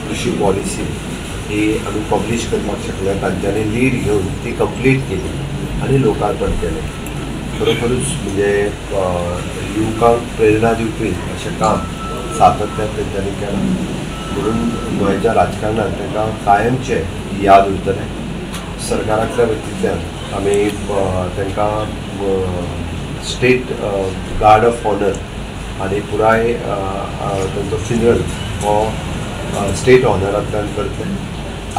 कृषी पॉलिसी ही आम्ही पब्लिश करपाक शकले, तांच्यांनी लीड घेऊन ती कंप्लीट केली आणि लोकार्पण केलें. खरोखरूच म्हणजे युवकांक प्रेरणा दिवपी अशें काम सातत्यान तेंच्यांनी केलां. म्हणून गोंयच्या राजकारणात तांकां कायमचे याद उरतलें. सरकारांतल्या वतींतल्यान आमी तांकां स्टेट गार्ड ऑफ ऑनर आनी पुराय तांचो फिनरल हो स्टेट ऑनरांतल्यान करतले.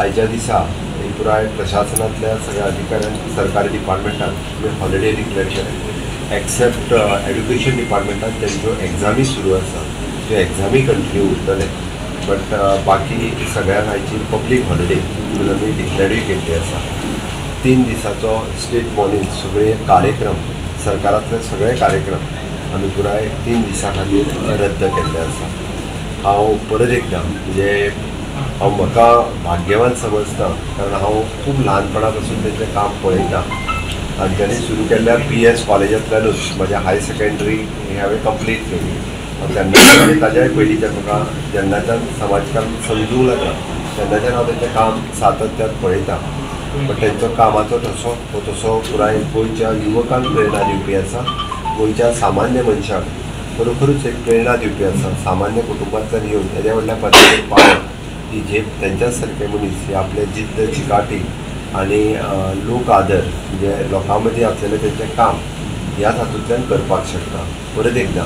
आयच्या दिसा पुराय प्रशासनातल्या सगळ्या अधिकाऱ्यांक सरकारी डिपार्टमेंटान हॉलिडे डिक्लेअर केले. एक्सेप्ट एड्युकेशन डिपार्टमेंटान तेंच्यो एग्जामी सुरू आसा, त्यो एग्जामी कंटिन्यू उरतले. बट बाकी सगळ्यांक आयची पब्लीक हॉलिडे म्हणून आमी डिक्लेअरूय केल्ली आसा. 3 दिसाचो स्टेट मॉर्निंग सगळे कार्यक्रम, सरकारांतले सगळे कार्यक्रम आमी पुराय 3 दिसां खातीर रद्द केल्ले आसा. हांव परत एकदां म्हणजे हांव म्हाका भाग्यवान समजता, कारण हांव खूब ल्हानपणा पासून तेंचें काम पळयता. तांच्यांनी सुरू केल्ल्या PS कॉलेजांतल्यानूच म्हजें हायर सेकंडरी हांवें कंप्लीट केली. तेन्ना ताज्याय पयलींच्यान म्हाका जेन्नाच्यान समाजकारण समजूंक लागला तेन्नाच्यान हांव तेंचें काम सातत्यान पळयतां. पण तेंचो कामाचो ठसो हो तसो पुराय गोंयच्या युवकांक प्रेरणा दिवपी आसा. गोंयच्या सामान्य मनशाक खरोखरूच एक प्रेरणा दिवपी आसा. सामान्य कुटुंबांतल्यान येवन तेज्या व्हडल्या पदाचेर पावप ही झेप तेंच्या सारके मनीस हे आपले जिद्द चिकाटी आनी लोक आदर म्हणजे लोकां मदीं आसलेलें तेंचें काम ह्या हातूंतल्यान करपाक शकता. परत एकदां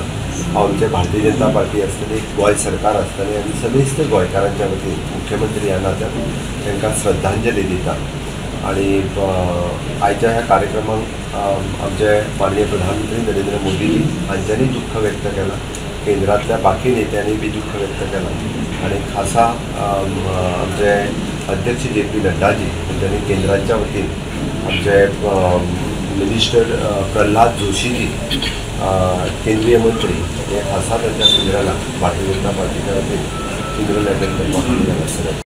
हांव आमचे भारतीय जनता पार्टी आसतली, गोंय सरकार आसतलें आनी समेस्त गोंयकारांच्या वतीन मुख्यमंत्री ह्या नात्यान तांकां श्रद्धांजली दिता. आणि आयच्या ह्या कार्यक्रमाक आमचे माननीय प्रधानमंत्री नरेंद्र मोदीजी हांच्यांनी दुःख व्यक्त केलां. केंद्रांतल्या बाकी नेत्यांनी बी दुःख व्यक्त केलां आणि खासा आमचे अध्यक्ष JP नड्डाजी हांच्यांनी केंद्राच्या वतीन आमचे मिनिस्टर प्रल्हाद जोशीजी केंद्रीय मंत्री हे खासा त्यांच्या केंद्राला भारतीय जनता पार्टीच्या वतीन केंद्र अटेंड करपाक